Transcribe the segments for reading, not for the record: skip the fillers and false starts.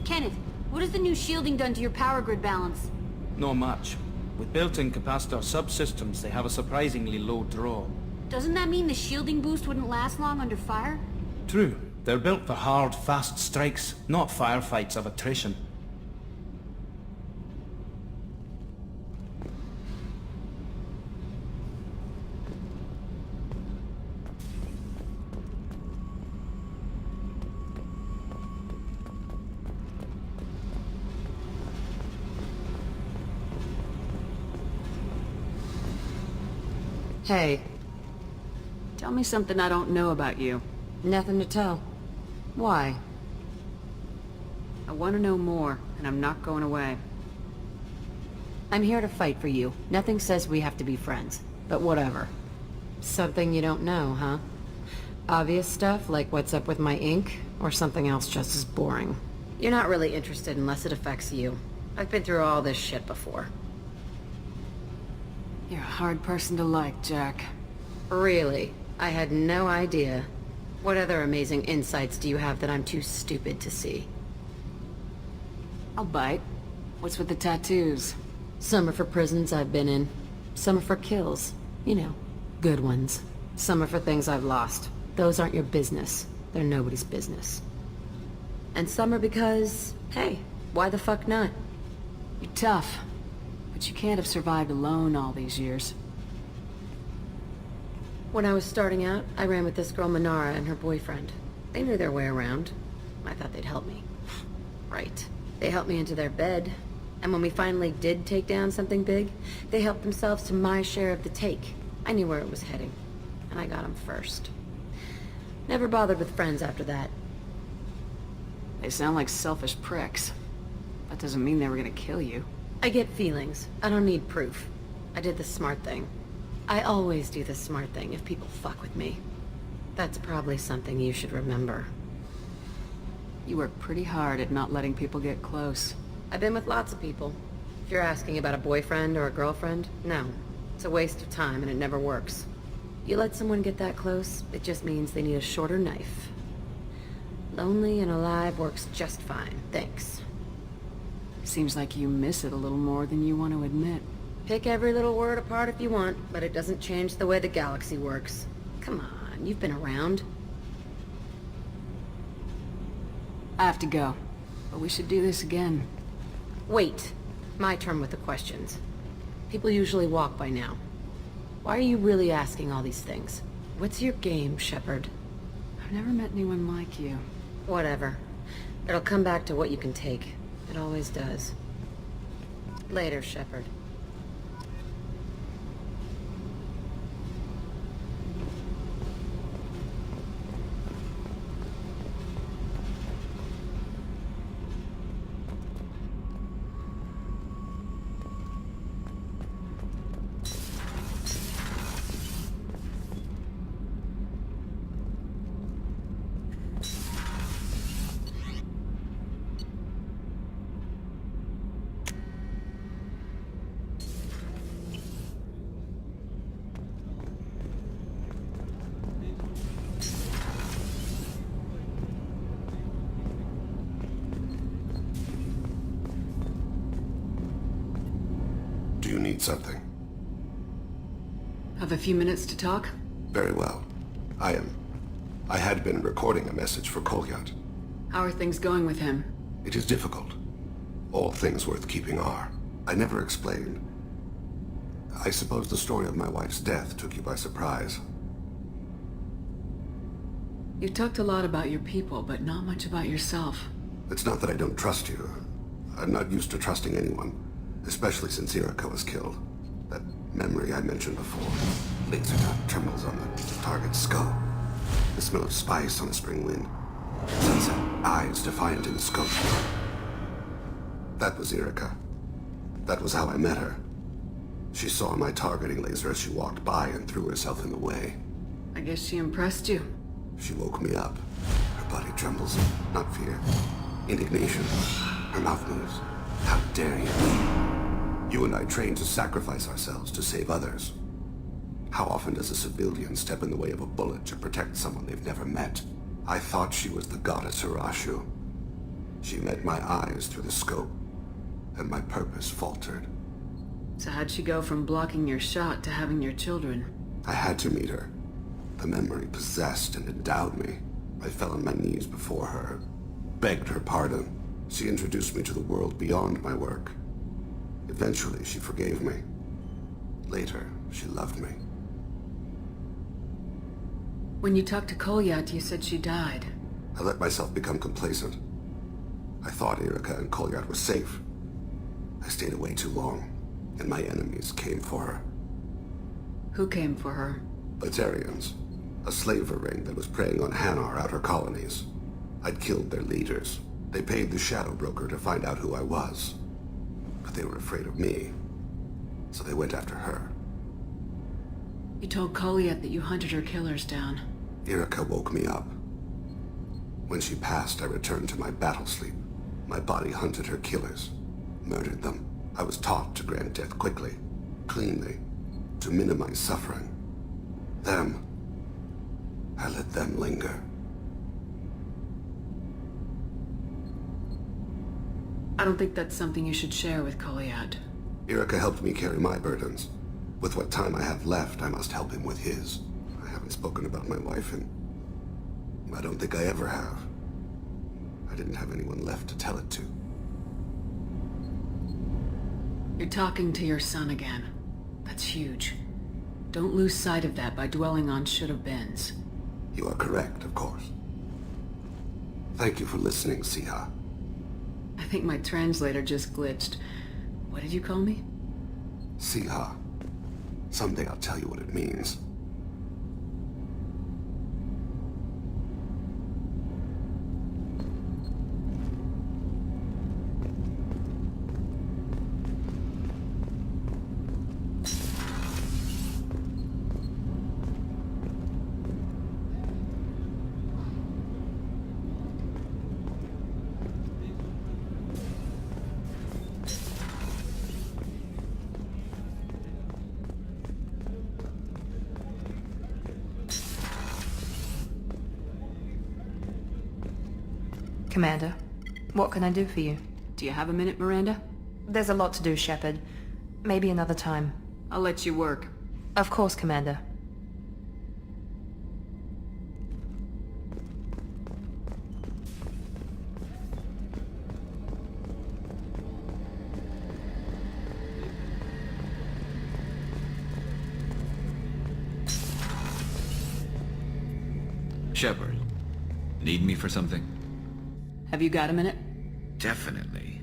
Kenneth, what has the new shielding done to your power grid balance? Not much. With built-in capacitor subsystems, they have a surprisingly low draw. Doesn't that mean the shielding boost wouldn't last long under fire? True. They're built for hard, fast strikes, not firefights of attrition. Hey, Tell me something I don't know about you. nothing to tell. Why? I want to know more, and I'm not going away. I'm here to fight for you. Nothing says we have to be friends, but whatever. Something you don't know, huh? Obvious stuff, like what's up with my ink, or something else just as boring? You're not really interested unless it affects you. I've been through all this shit before. You're a hard person to like, Jack. Really? I had no idea. What other amazing insights do you have that I'm too stupid to see? I'll bite. What's with the tattoos? Some are for prisons I've been in. Some are for kills. You know, good ones. Some are for things I've lost. Those aren't your business. They're nobody's business. And some are because, hey, why the fuck not? You're tough, but you can't have survived alone all these years. When I was starting out, I ran with this girl Manara and her boyfriend. They knew their way around. I thought they'd help me. Right. They helped me into their bed. And when we finally did take down something big, they helped themselves to my share of the take. I knew where it was heading. And I got them first. Never bothered with friends after that. They sound like selfish pricks. That doesn't mean they were gonna kill you. I get feelings. I don't need proof. I did the smart thing. I always do the smart thing if people fuck with me. That's probably something you should remember. You work pretty hard at not letting people get close. I've been with lots of people. If you're asking about a boyfriend or a girlfriend, no. It's a waste of time and it never works. You let someone get that close, it just means they need a shorter knife. Lonely and alive works just fine, thanks. Seems like you miss it a little more than you want to admit. Pick every little word apart if you want, but it doesn't change the way the galaxy works. Come on, you've been around. I have to go, but we should do this again. Wait. My turn with the questions. People usually walk by now. Why are you really asking all these things? What's your game, Shepard? I've never met anyone like you. Whatever. It'll come back to what you can take. It always does. Later, Shepard. Do you need something? Have a few minutes to talk? Very well. I had been recording a message for Kolyat. How are things going with him? It is difficult. All things worth keeping are. I never explained. I suppose the story of my wife's death took you by surprise. You talked a lot about your people, but not much about yourself. It's not that I don't trust you. I'm not used to trusting anyone, especially since Irika was killed. That memory I mentioned before. Laser dot trembles on the target's skull. The smell of spice on a spring wind. Sunset eyes defiant in the scope. That was Irika. That was how I met her. She saw my targeting laser as she walked by and threw herself in the way. I guess she impressed you. She woke me up. Her body trembles, not fear. Indignation. Her mouth moves. How dare you? You and I trained to sacrifice ourselves to save others. How often does a civilian step in the way of a bullet to protect someone they've never met? I thought she was the goddess Hirashu. She met my eyes through the scope, and my purpose faltered. So how'd she go from blocking your shot to having your children? I had to meet her. The memory possessed and endowed me. I fell on my knees before her, begged her pardon. She introduced me to the world beyond my work. Eventually, she forgave me. Later, she loved me. When you talked to Kolyat, you said she died. I let myself become complacent. I thought Erica and Kolyat were safe. I stayed away too long, and my enemies came for her. Who came for her? Batarians, a slaver ring that was preying on Hanar outer colonies. I'd killed their leaders. They paid the shadow broker to find out who I was. But they were afraid of me, so they went after her. You told Kolyat that you hunted her killers down. Erica woke me up. When she passed, I returned to my battle sleep. My body hunted her killers, murdered them. I was taught to grant death quickly, cleanly, to minimize suffering. Them, I let them linger. I don't think that's something you should share with Kolyat. Erica helped me carry my burdens. With what time I have left, I must help him with his. I haven't spoken about my wife, and I don't think I ever have. I didn't have anyone left to tell it to. You're talking to your son again. That's huge. Don't lose sight of that by dwelling on should-have-beens. You are correct, of course. Thank you for listening, Siha. I think my translator just glitched. What did you call me? Siha. Someday I'll tell you what it means. Commander, what can I do for you? Do you have a minute, Miranda? There's a lot to do, Shepard. Maybe another time. I'll let you work. Of course, Commander. Shepard, need me for something? Have you got a minute? Definitely.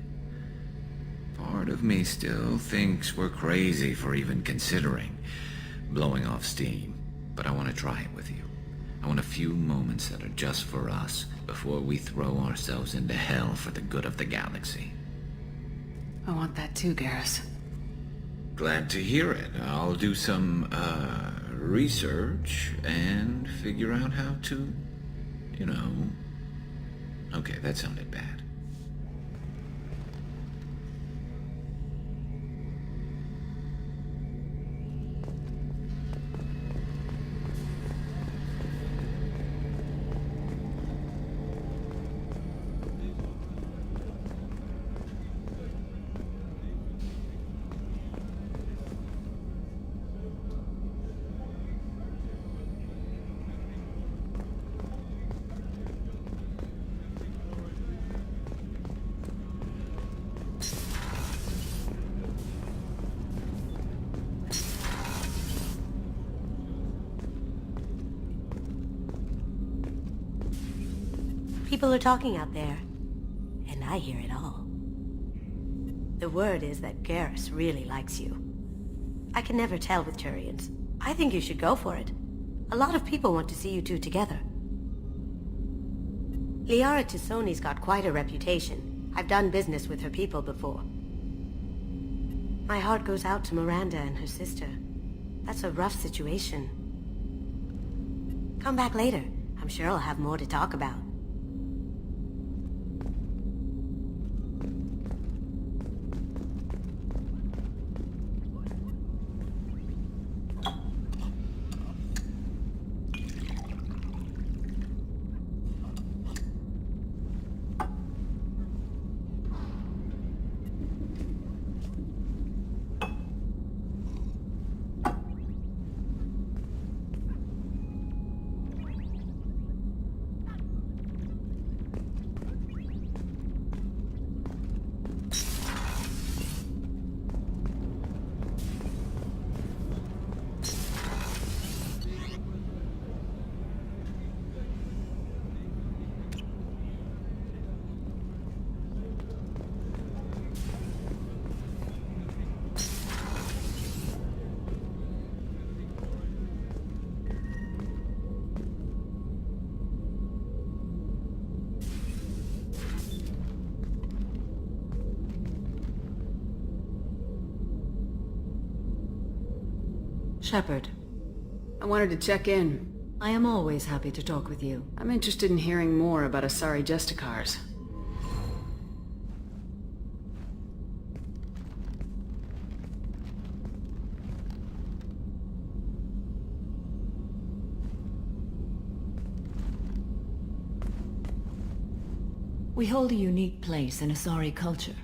Part of me still thinks we're crazy for even considering blowing off steam, but I want to try it with you. I want a few moments that are just for us before we throw ourselves into hell for the good of the galaxy. I want that too, Garrus. Glad to hear it. I'll do some, research and figure out how to, you know... Okay, that sounded bad. People are talking out there, and I hear it all. The word is that Garrus really likes you. I can never tell with Turians. I think you should go for it. A lot of people want to see you two together. Liara T'Soni's got quite a reputation. I've done business with her people before. My heart goes out to Miranda and her sister. That's a rough situation. Come back later. I'm sure I'll have more to talk about. Shepard, I wanted to check in. I am always happy to talk with you. I'm interested in hearing more about Asari Justicars. We hold a unique place in Asari culture.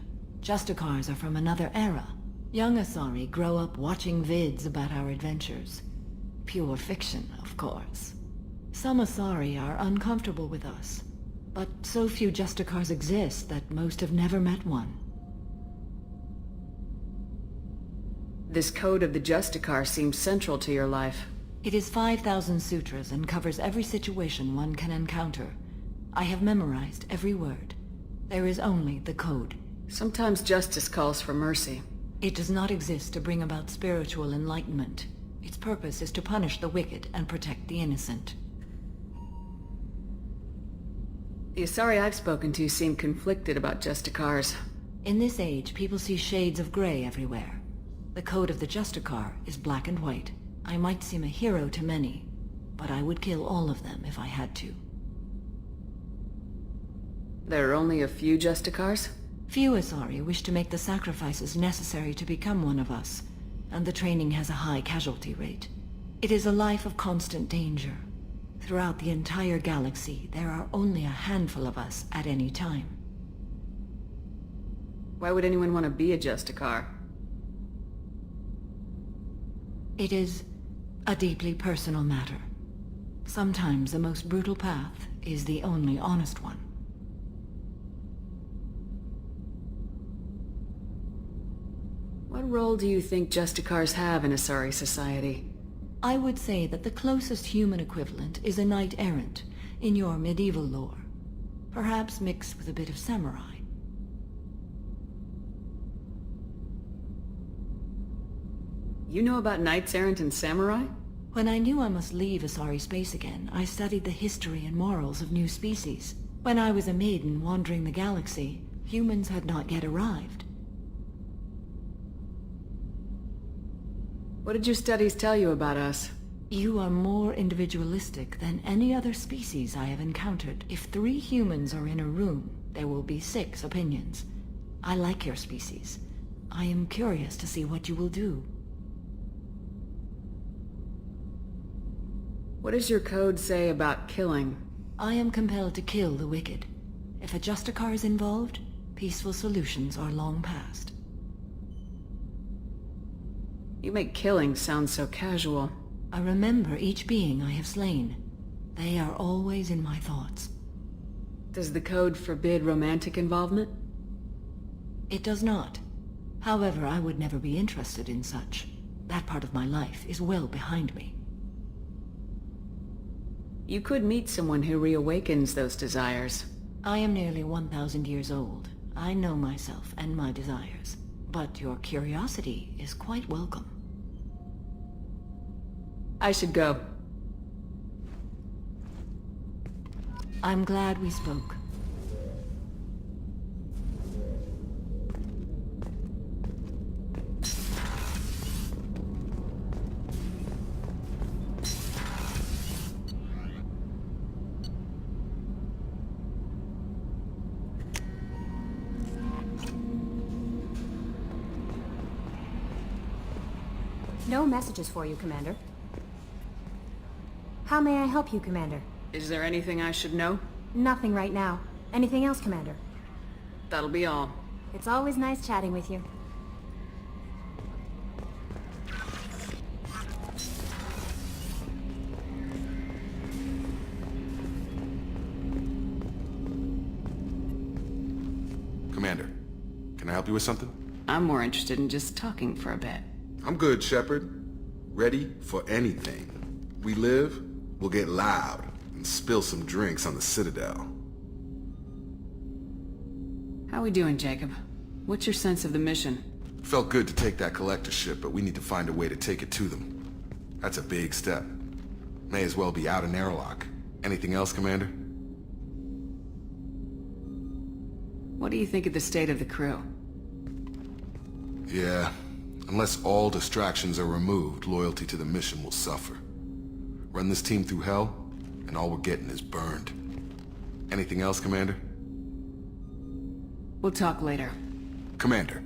Justicars are from another era. Young Asari grow up watching vids about our adventures. Pure fiction, of course. Some Asari are uncomfortable with us, but so few Justicars exist that most have never met one. This code of the Justicar seems central to your life. It is 5,000 sutras and covers every situation one can encounter. I have memorized every word. There is only the code. Sometimes justice calls for mercy. It does not exist to bring about spiritual enlightenment. Its purpose is to punish the wicked and protect the innocent. The Asari I've spoken to seem conflicted about Justicars. In this age, people see shades of gray everywhere. The code of the Justicar is black and white. I might seem a hero to many, but I would kill all of them if I had to. There are only a few Justicars? Few Asari wish to make the sacrifices necessary to become one of us, and the training has a high casualty rate. It is a life of constant danger. Throughout the entire galaxy, there are only a handful of us at any time. Why would anyone want to be a Justicar? It is a deeply personal matter. Sometimes the most brutal path is the only honest one. What role do you think Justicars have in Asari society? I would say that the closest human equivalent is a knight-errant in your medieval lore. Perhaps mixed with a bit of samurai. You know about knights errant and samurai? When I knew I must leave Asari space again, I studied the history and morals of new species. When I was a maiden wandering the galaxy, humans had not yet arrived. What did your studies tell you about us? You are more individualistic than any other species I have encountered. If 3 humans are in a room, there will be 6 opinions. I like your species. I am curious to see what you will do. What does your code say about killing? I am compelled to kill the wicked. If a Justicar is involved, peaceful solutions are long past. You make killing sound so casual. I remember each being I have slain. They are always in my thoughts. Does the code forbid romantic involvement? It does not. However, I would never be interested in such. That part of my life is well behind me. You could meet someone who reawakens those desires. I am nearly 1,000 years old. I know myself and my desires. But your curiosity is quite welcome. I should go. I'm glad we spoke. No messages for you, Commander. How may I help you, Commander? Is there anything I should know? Nothing right now. Anything else, Commander? That'll be all. It's always nice chatting with you. Commander, can I help you with something? I'm more interested in just talking for a bit. I'm good, Shepard. Ready for anything. We live, we'll get loud, and spill some drinks on the Citadel. How we doing, Jacob? What's your sense of the mission? Felt good to take that collector ship, but we need to find a way to take it to them. That's a big step. May as well be out an airlock. Anything else, Commander? What do you think of the state of the crew? Yeah, Unless all distractions are removed, loyalty to the mission will suffer. Run this team through hell, and all we're getting is burned. Anything else, Commander? We'll talk later. Commander.